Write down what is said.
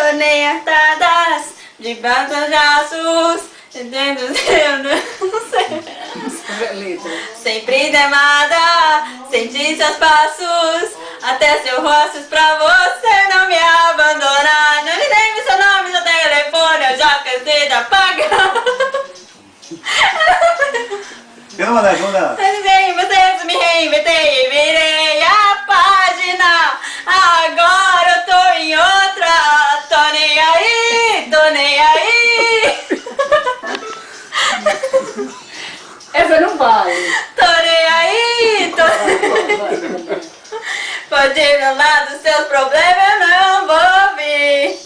conectadas de braços braços, entendo, eu não sei. Sempre demada, senti seus passos, até seus rostos pra você não me abandonar. Não lhe lembro seu nome, seu telefone, eu já cansei de apagar. Vamos mandar, vamos mandar. Você me reinventei e virei a página. Agora eu tô em outra. Tô nem aí, tô nem aí. Essa não vale. Tô nem aí, tô... Pode ir lá dos seus problemas, eu não vou vir.